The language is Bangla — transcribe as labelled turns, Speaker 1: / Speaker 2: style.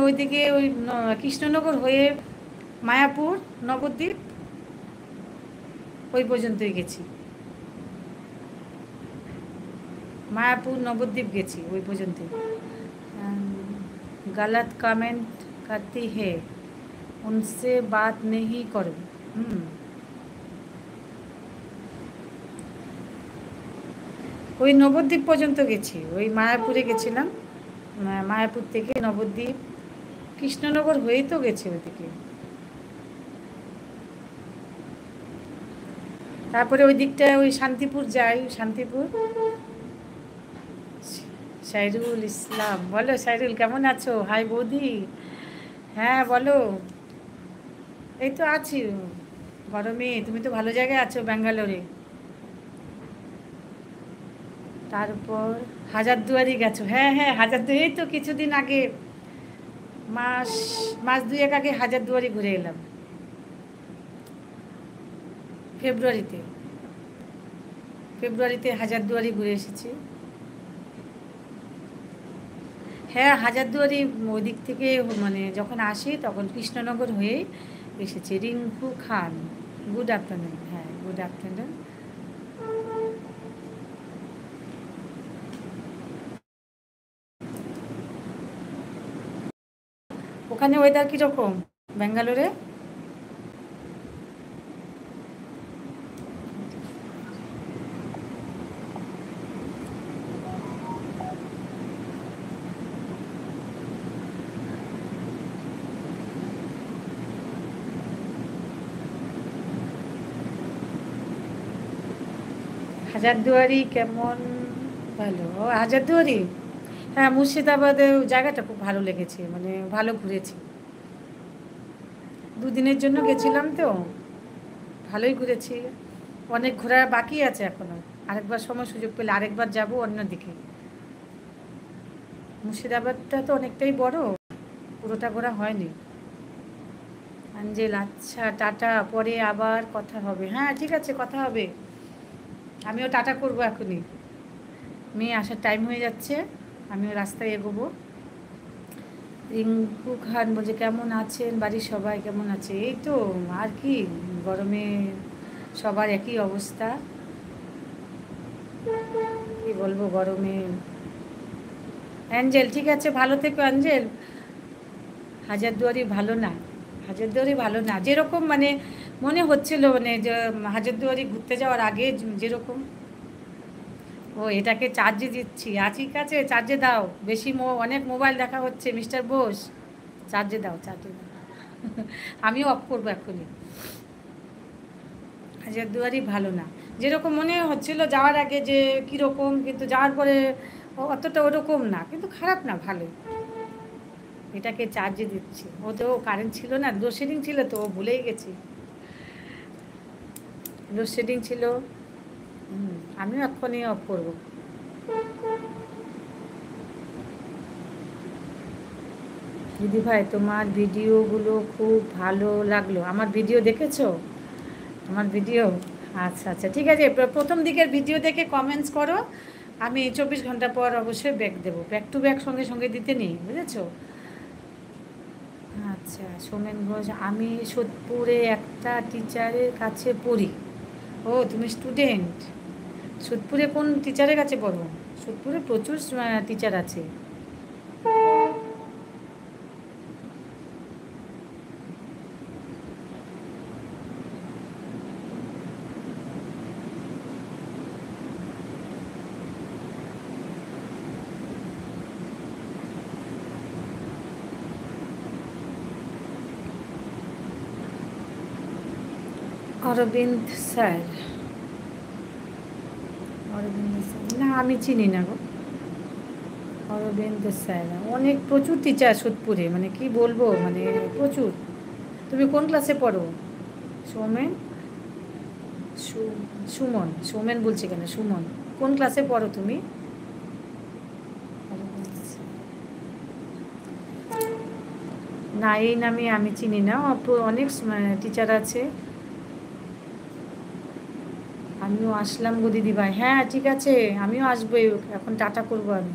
Speaker 1: ওইদিকে ওই কৃষ্ণনগর হয়ে মায়াপুর নবদ্বীপ ওই পর্যন্তই গেছি, মায়াপুর নবদ্বীপ গেছি ওই পর্যন্তই। गलत कमेंट करती है उनसे बात नहीं करो। ওই নবদ্বীপ পর্যন্ত গেছি, ওই মায়াপুরে গেছিলাম, মায়াপুর থেকে নবদ্বীপ কৃষ্ণনগর হয়েই তো গেছে ওইদিকে। তারপরে ওই দিকটা ওই শান্তিপুর যাই, শান্তিপুর। শাইরুল ইসলাম, বলো শাইরুল কেমন আছো? হাই বৌদি, হ্যাঁ বলো। এই তো আছি গরমে, তুমি তো ভালো জায়গায় আছো ব্যাঙ্গালোরে। তারপর হাজারদুয়ারি গেছো? হ্যাঁ হ্যাঁ, হাজারদুয়ারি তো কিছুদিন আগে, মাস মাস দুয়েক আগে হাজারদুয়ারি ঘুরে এলাম, ফেব্রুয়ারিতে। ফেব্রুয়ারিতে হাজারদুয়ারি ঘুরে এসেছি। হ্যাঁ হাজারদুয়ারি ওই দিক থেকে মানে যখন আসি তখন কৃষ্ণনগর হয়ে এসেছি। রিঙ্কু খান, গুড আফটারনুন। হ্যাঁ গুড আফটারনুন। ওখানে ওয়েদার কীরকম ব্যাঙ্গালোরে? হাজারদুয়ারি কেমন? ভালো। ও হাজারদুয়ারি, হ্যাঁ মুর্শিদাবাদে জায়গাটা খুব ভালো লেগেছে, মানে ভালো ঘুরেছি। দুদিনের জন্য গেছিলাম তো, ভালোই ঘুরেছি। অনেক ঘোরার বাকি আছে এখনো, আরেকবার সময় সুযোগ পেলে আরেকবার যাব অন্যদিকে। মুর্শিদাবাদটা তো অনেকটাই বড়, পুরোটা ঘোরা হয়নি। আঞ্জেল, আচ্ছা টাটা, পরে আবার কথা হবে। হ্যাঁ ঠিক আছে, কথা হবে। আমিও টাটা করব এখনই, মেয়ে আসার টাইম হয়ে যাচ্ছে, আমিও রাস্তায় এগোবো। রিঙ্কু খান বলছে কেমন আছেন, বাড়ির সবাই কেমন আছে? এই তো আর কি, গরমে সবার একই অবস্থা, কি বলবো গরমে। অ্যাঞ্জেল ঠিক আছে, ভালো থেকো অ্যাঞ্জেল। হাজারদুয়ারি ভালো না, হাজারদুয়ারি ভালো না, যেরকম মানে মনে হচ্ছিল, মানে যে হাজারদুয়ারি ঘুরতে যাওয়ার আগে যেরকম। ও এটাকে চার্জে দিচ্ছি, ঠিক আছে চার্জে দাও, বেশি অনেক মোবাইল দেখা হচ্ছে মিস্টার বোস, চার্জে দাও চার্জে দাও। আমিও অফ করবো এখনই। হাজারদুয়ারি ভালো না, যেরকম মনে হচ্ছিল যাওয়ার আগে যে কীরকম, কিন্তু যাওয়ার পরে অতটা ওরকম না, কিন্তু খারাপ না, ভালো। এটাকে চার্জে দিচ্ছি, ও তো কারেন্ট ছিল না, লোডশেডিং ছিল তো ভুলেই গেছি, লোডশেডিং ছিল। আমিও এক্ষুনি অফ করবো। দিদি ভাই তোমার ভিডিওগুলো খুব ভালো লাগলো। আমার ভিডিও দেখেছো? আমার ভিডিও, আচ্ছা আচ্ছা ঠিক আছে, প্রথম দিকের ভিডিও দেখে কমেন্টস করো, আমি 24 ঘন্টা পর অবশ্যই ব্যাক দেবো, ব্যাক টু ব্যাক সঙ্গে সঙ্গে দিতে নেই, বুঝেছো? আচ্ছা সোমেন ঘোষ, আমি সোদপুরে একটা টিচারের কাছে পড়ি। ও তুমি স্টুডেন্ট, সোদপুরে কোন টিচারের কাছে পড়ো? সোদপুরে প্রচুর টিচার আছে। অরবিন্দ স্যার, অরবিন্দ স্যার না আমি চিনি না গো। অরবিন্দ স্যার অনেক প্রচুর টিচার সোদপুরে, মানে কি বলবো, মানে প্রচুর। তুমি কোন ক্লাসে পড়ো? সৌমেন, সুমন, সৌমেন বলছি কেন, সুমন। কোন ক্লাসে পড়ো তুমি? না এই নামে আমি চিনি না, অনেক টিচার আছে। আমিও আসলাম গো দিদি ভাই, হ্যাঁ ঠিক আছে আমিও আসবো, এখন টাটা করবো আমি।